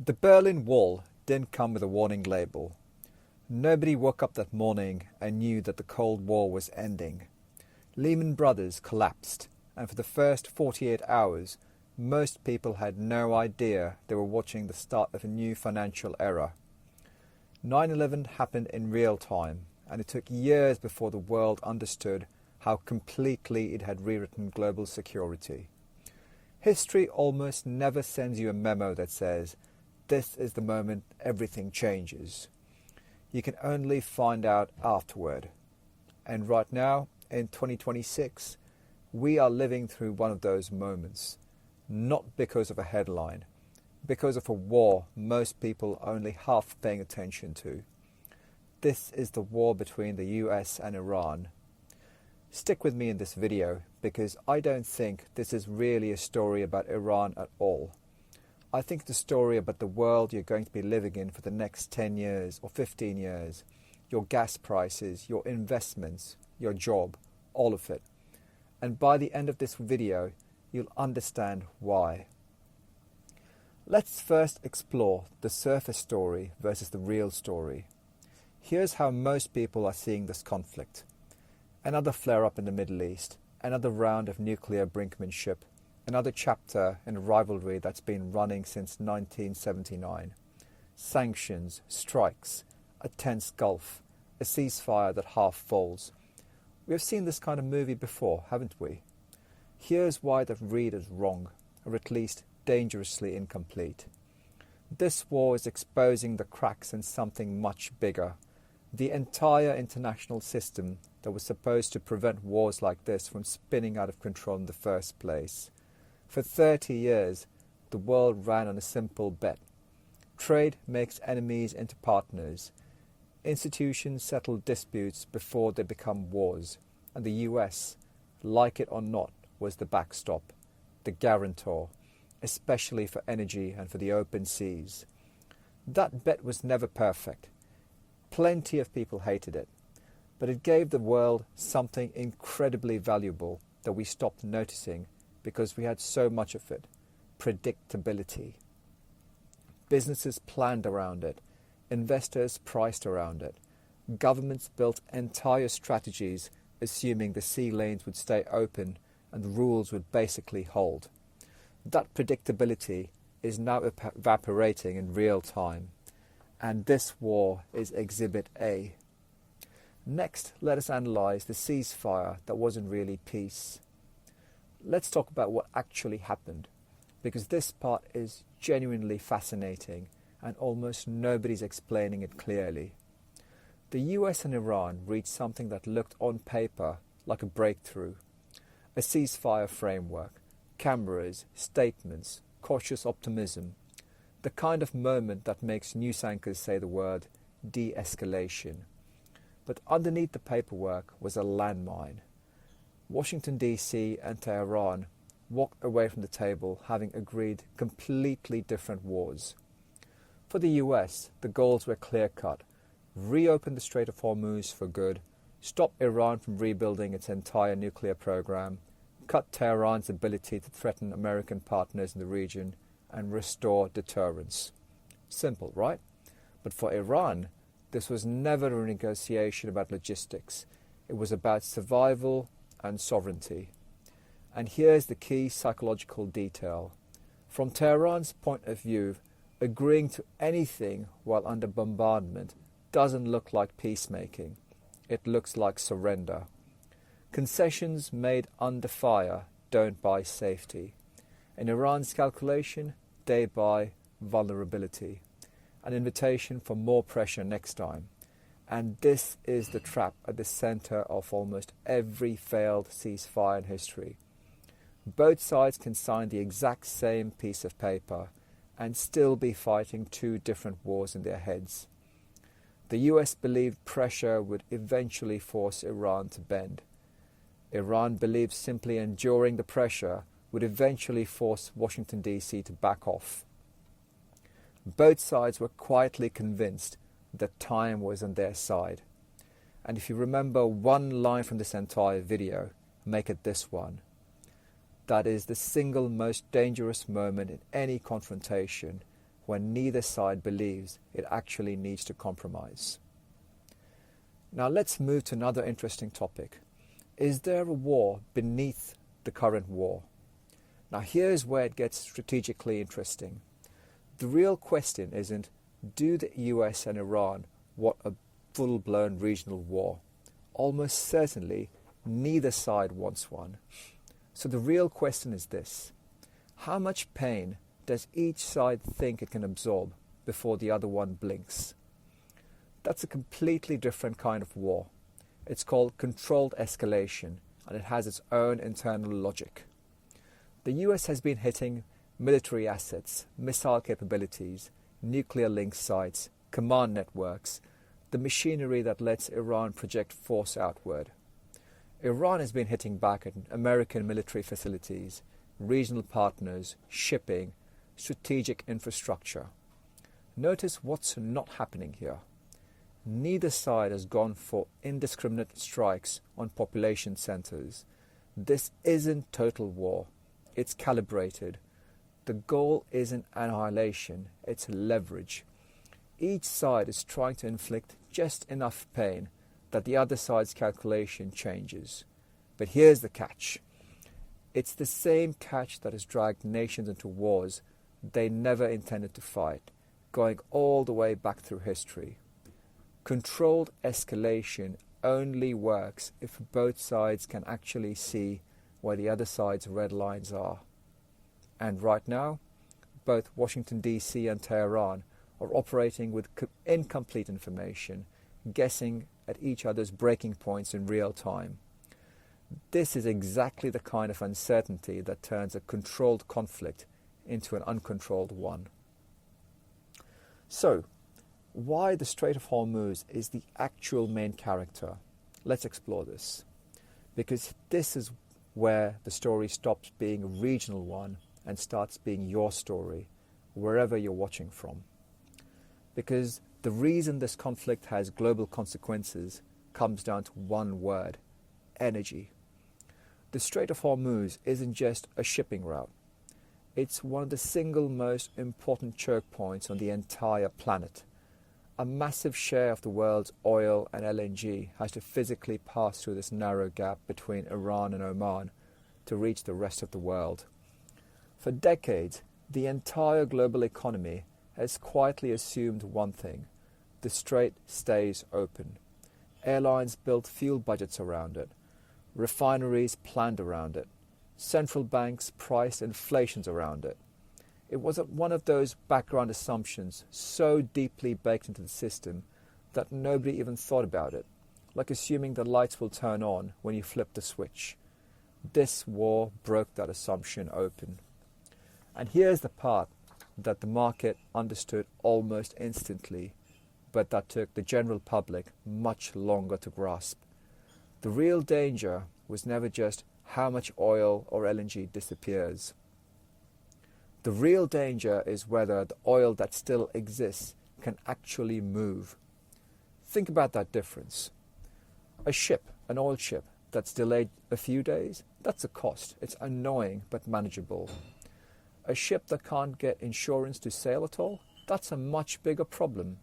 The Berlin Wall didn't come with a warning label. Nobody woke up that morning and knew that the Cold War was ending. Lehman Brothers collapsed, and for the first 48 hours, most people had no idea they were watching the start of a new financial era. 9/11 happened in real time, and it took years before the world understood how completely it had rewritten global security. History almost never sends you a memo that says, "This is the moment everything changes." You can only find out afterward. And right now, in 2026, we are living through one of those moments, not because of a headline, because of a war most people are only half paying attention to. This is the war between the US and Iran. Stick with me in this video because I don't think this is really a story about Iran at all. I think it's a story about the world you're going to be living in for the next 10 years or 15 years, your gas prices, your investments, your job, all of it. And by the end of this video, you'll understand why. Let's first explore the surface story versus the real story. Here's how most people are seeing this conflict. Another flare-up in the Middle East, another round of nuclear brinkmanship, another chapter in a rivalry that's been running since 1979. Sanctions, strikes, a tense Gulf, a ceasefire that half falls. We've seen this kind of movie before, haven't we? Here's why the read is wrong, or at least dangerously incomplete. This war is exposing the cracks in something much bigger. The entire international system that was supposed to prevent wars like this from spinning out of control in the first place. For 30 years, the world ran on a simple bet. Trade makes enemies into partners. Institutions settle disputes before they become wars. And the US, like it or not, was the backstop, the guarantor, especially for energy and for the open seas. That bet was never perfect. Plenty of people hated it. But it gave the world something incredibly valuable that we stopped noticing because we had so much of it: predictability. Businesses planned around it. Investors priced around it. Governments built entire strategies assuming the sea lanes would stay open and the rules would basically hold. That predictability is now evaporating in real time. And this war is Exhibit A. Next, let us analyze the ceasefire that wasn't really peace. Let's talk about what actually happened, because this part is genuinely fascinating and almost nobody's explaining it clearly. The US and Iran reached something that looked on paper like a breakthrough. A ceasefire framework, cameras, statements, cautious optimism. The kind of moment that makes news anchors say the word de-escalation. But underneath the paperwork was a landmine. Washington, D.C. and Tehran walked away from the table having agreed completely different wars. For the US, the goals were clear-cut: reopen the Strait of Hormuz for good, stop Iran from rebuilding its entire nuclear program, cut Tehran's ability to threaten American partners in the region, and restore deterrence. Simple, right? But for Iran, this was never a negotiation about logistics. It was about survival and sovereignty. And here's the key psychological detail. From Tehran's point of view, agreeing to anything while under bombardment doesn't look like peacemaking. It looks like surrender. Concessions made under fire don't buy safety. In Iran's calculation, they buy vulnerability, an invitation for more pressure next time. And this is the trap at the center of almost every failed ceasefire in history. Both sides can sign the exact same piece of paper and still be fighting two different wars in their heads. The US believed pressure would eventually force Iran to bend. Iran believed simply enduring the pressure would eventually force Washington, D.C. to back off. Both sides were quietly convinced that time was on their side. And if you remember one line from this entire video, make it this one. That is the single most dangerous moment in any confrontation, when neither side believes it actually needs to compromise. Now let's move to another interesting topic. Is there a war beneath the current war? Now here's where it gets strategically interesting. The real question isn't, do the US and Iran want a full-blown regional war? Almost certainly, neither side wants one. So the real question is this: how much pain does each side think it can absorb before the other one blinks? That's a completely different kind of war. It's called controlled escalation, and it has its own internal logic. The US has been hitting military assets, missile capabilities, nuclear link sites, command networks, the machinery that lets Iran project force outward. Iran has been hitting back at American military facilities, regional partners, shipping, strategic infrastructure. Notice what's not happening here. Neither side has gone for indiscriminate strikes on population centers. This isn't total war. It's calibrated. The goal isn't annihilation, it's leverage. Each side is trying to inflict just enough pain that the other side's calculation changes. But here's the catch. It's the same catch that has dragged nations into wars they never intended to fight, going all the way back through history. Controlled escalation only works if both sides can actually see where the other side's red lines are. And right now, both Washington DC and Tehran are operating with incomplete information, guessing at each other's breaking points in real time. This is exactly the kind of uncertainty that turns a controlled conflict into an uncontrolled one. So, why the Strait of Hormuz is the actual main character? Let's explore this. Because this is where the story stops being a regional one and starts being your story, wherever you're watching from. Because the reason this conflict has global consequences comes down to one word: energy. The Strait of Hormuz isn't just a shipping route. It's one of the single most important choke points on the entire planet. A massive share of the world's oil and LNG has to physically pass through this narrow gap between Iran and Oman to reach the rest of the world. For decades, the entire global economy has quietly assumed one thing: the strait stays open. Airlines built fuel budgets around it. Refineries planned around it. Central banks priced inflations around it. It was one of those background assumptions so deeply baked into the system that nobody even thought about it, like assuming the lights will turn on when you flip the switch. This war broke that assumption open. And here's the part that the market understood almost instantly, but that took the general public much longer to grasp. The real danger was never just how much oil or LNG disappears. The real danger is whether the oil that still exists can actually move. Think about that difference. A ship, an oil ship, that's delayed a few days, that's a cost. It's annoying but manageable. A ship that can't get insurance to sail at all, that's a much bigger problem.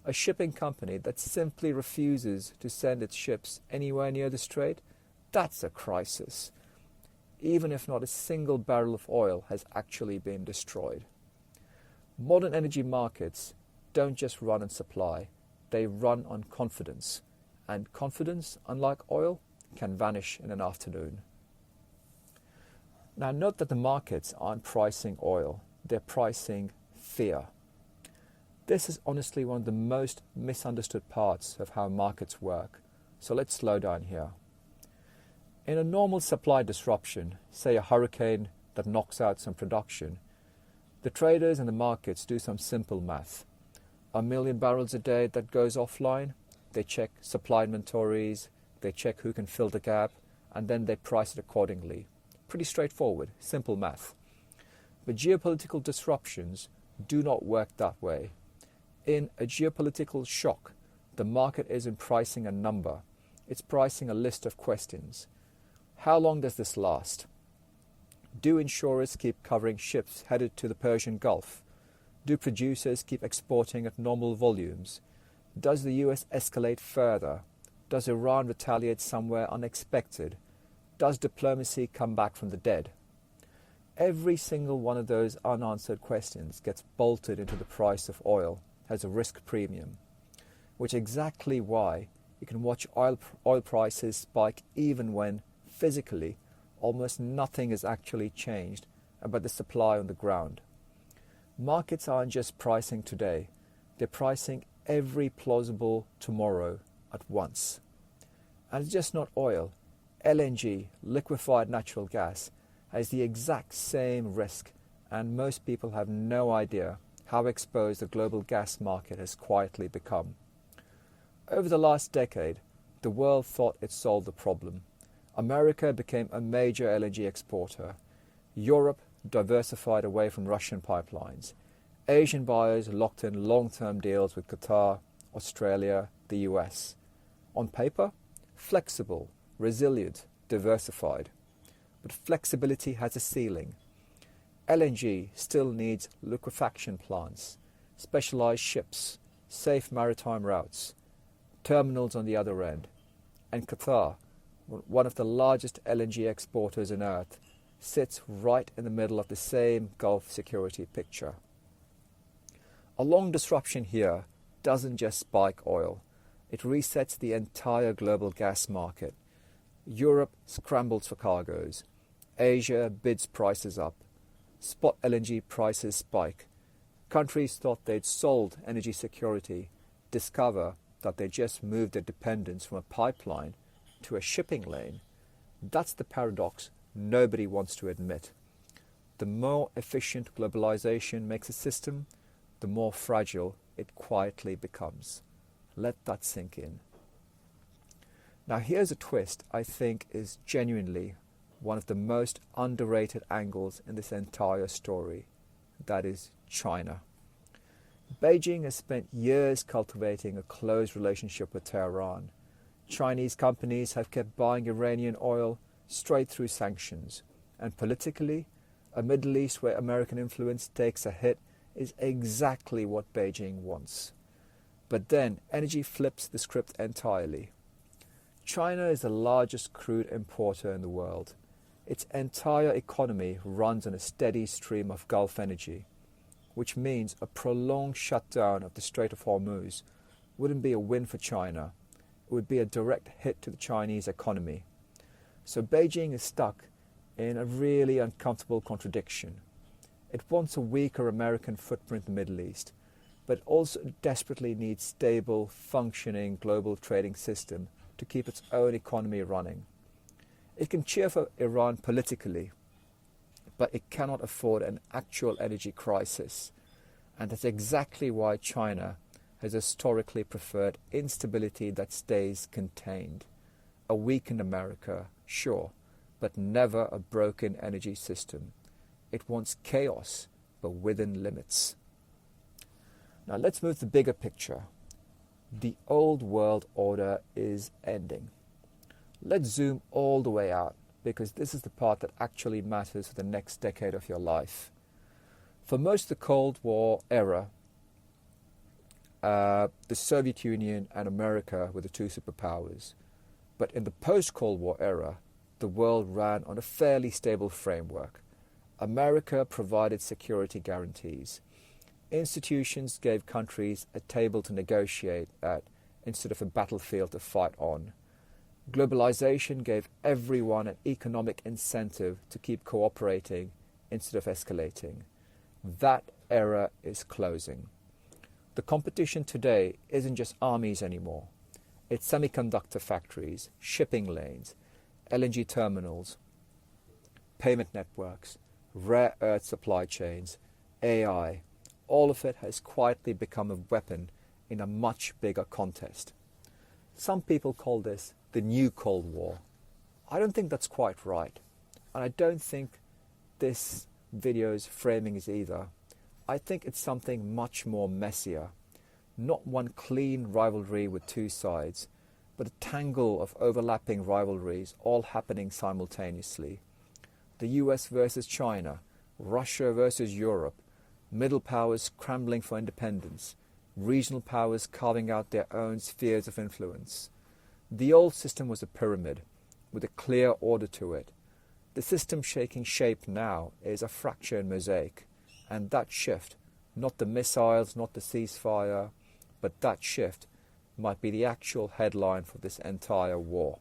A shipping company that simply refuses to send its ships anywhere near the strait, that's a crisis, even if not a single barrel of oil has actually been destroyed. Modern energy markets don't just run on supply, they run on confidence. And confidence, unlike oil, can vanish in an afternoon. Now note that the markets aren't pricing oil, they're pricing fear. This is honestly one of the most misunderstood parts of how markets work, so let's slow down here. In a normal supply disruption, say a hurricane that knocks out some production, the traders and the markets do some simple math. 1 million barrels a day that goes offline, they check supply inventories, they check who can fill the gap, and then they price it accordingly. Pretty straightforward, simple math. But geopolitical disruptions do not work that way. In a geopolitical shock, the market isn't pricing a number, it's pricing a list of questions. How long does this last? Do insurers keep covering ships headed to the Persian Gulf? Do producers keep exporting at normal volumes? Does the US escalate further? Does Iran retaliate somewhere unexpected? Does diplomacy come back from the dead? Every single one of those unanswered questions gets bolted into the price of oil as a risk premium, which is exactly why you can watch oil prices spike even when, physically, almost nothing has actually changed about the supply on the ground. Markets aren't just pricing today, they're pricing every plausible tomorrow at once. And it's just not oil. LNG, liquefied natural gas, has the exact same risk, and most people have no idea how exposed the global gas market has quietly become. Over the last decade, the world thought it solved the problem. America became a major LNG exporter. Europe diversified away from Russian pipelines. Asian buyers locked in long-term deals with Qatar, Australia, the US. On paper, flexible, resilient, diversified. But flexibility has a ceiling. LNG still needs liquefaction plants, specialized ships, safe maritime routes, terminals on the other end. And Qatar, one of the largest LNG exporters on earth, sits right in the middle of the same Gulf security picture. A long disruption here doesn't just spike oil. It resets the entire global gas market. Europe scrambles for cargoes. Asia bids prices up. Spot LNG prices spike. Countries thought they'd solved energy security discover that they just moved their dependence from a pipeline to a shipping lane. That's the paradox nobody wants to admit. The more efficient globalization makes a system, the more fragile it quietly becomes. Let that sink in. Now here's a twist I think is genuinely one of the most underrated angles in this entire story. That is China. Beijing has spent years cultivating a close relationship with Tehran. Chinese companies have kept buying Iranian oil straight through sanctions. And politically, a Middle East where American influence takes a hit is exactly what Beijing wants. But then energy flips the script entirely. China is the largest crude importer in the world. Its entire economy runs on a steady stream of Gulf energy, which means a prolonged shutdown of the Strait of Hormuz wouldn't be a win for China. It would be a direct hit to the Chinese economy. So Beijing is stuck in a really uncomfortable contradiction. It wants a weaker American footprint in the Middle East, but also desperately needs stable, functioning global trading system to keep its own economy running. It can cheer for Iran politically, but it cannot afford an actual energy crisis. And that's exactly why China has historically preferred instability that stays contained. A weakened America, sure, but never a broken energy system. It wants chaos, but within limits. Now let's move to the bigger picture. The old world order is ending. Let's zoom all the way out, because this is the part that actually matters for the next decade of your life. For most of the Cold War era, the Soviet Union and America were the two superpowers. But in the post-Cold War era, the world ran on a fairly stable framework. America provided security guarantees. Institutions gave countries a table to negotiate at instead of a battlefield to fight on. Globalization gave everyone an economic incentive to keep cooperating instead of escalating. That era is closing. The competition today isn't just armies anymore. It's semiconductor factories, shipping lanes, LNG terminals, payment networks, rare earth supply chains, AI. All of it has quietly become a weapon in a much bigger contest. Some people call this the new Cold War. I don't think that's quite right. And I don't think this video's framing is either. I think it's something much more messier. Not one clean rivalry with two sides, but a tangle of overlapping rivalries all happening simultaneously. The US versus China, Russia versus Europe, middle powers scrambling for independence, regional powers carving out their own spheres of influence. The old system was a pyramid, with a clear order to it. The system shaking shape now is a fractured mosaic, and that shift, not the missiles, not the ceasefire, but that shift might be the actual headline for this entire war.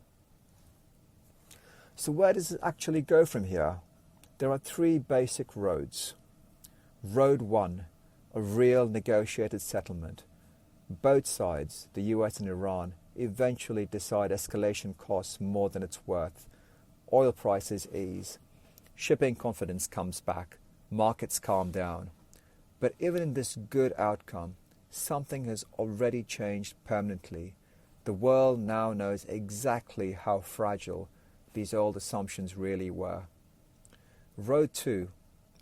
So where does it actually go from here? There are three basic roads. Road 1, a real negotiated settlement. Both sides, the US and Iran, eventually decide escalation costs more than it's worth. Oil prices ease. Shipping confidence comes back. Markets calm down. But even in this good outcome, something has already changed permanently. The world now knows exactly how fragile these old assumptions really were. Road 2,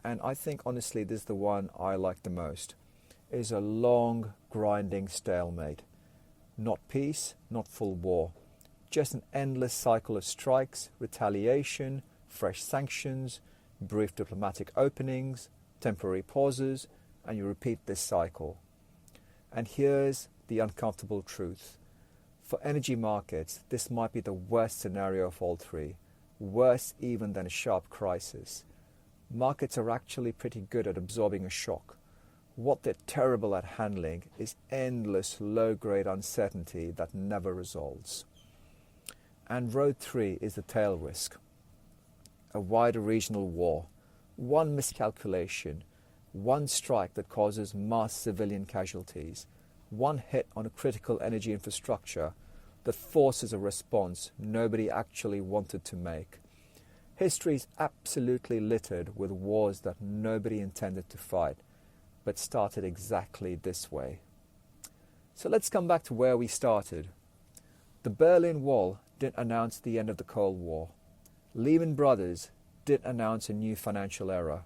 and I think honestly this is the one I like the most, is a long, grinding stalemate. Not peace, not full war. Just an endless cycle of strikes, retaliation, fresh sanctions, brief diplomatic openings, temporary pauses, and you repeat this cycle. And here's the uncomfortable truth. For energy markets, this might be the worst scenario of all three, worse even than a sharp crisis. Markets are actually pretty good at absorbing a shock. What they're terrible at handling is endless low-grade uncertainty that never resolves. And road 3 is the tail risk. A wider regional war, one miscalculation, one strike that causes mass civilian casualties, one hit on a critical energy infrastructure that forces a response nobody actually wanted to make. History is absolutely littered with wars that nobody intended to fight, but started exactly this way. So let's come back to where we started. The Berlin Wall didn't announce the end of the Cold War. Lehman Brothers didn't announce a new financial era.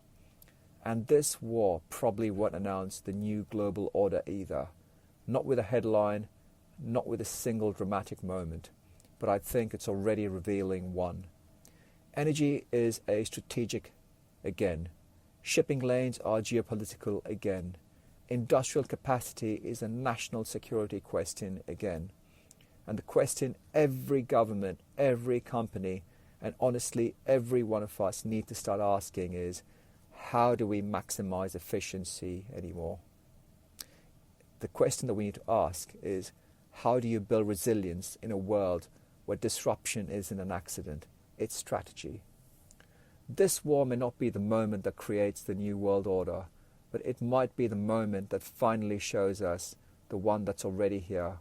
And this war probably won't announce the new global order either. Not with a headline, not with a single dramatic moment, but I think it's already revealing one. Energy is a strategic again. Shipping lanes are geopolitical again. Industrial capacity is a national security question again. And the question every government, every company, and honestly every one of us need to start asking is, how do we maximize efficiency anymore? The question that we need to ask is, how do you build resilience in a world where disruption isn't an accident? It's strategy. This war may not be the moment that creates the new world order, but it might be the moment that finally shows us the one that's already here.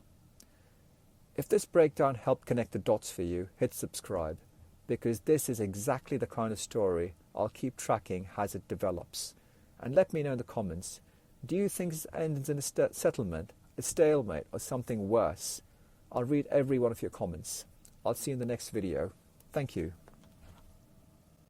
If this breakdown helped connect the dots for you, hit subscribe, because this is exactly the kind of story I'll keep tracking as it develops. And let me know in the comments, do you think this ends in a settlement, a stalemate, or something worse? I'll read every one of your comments. I'll see you in the next video. Thank you.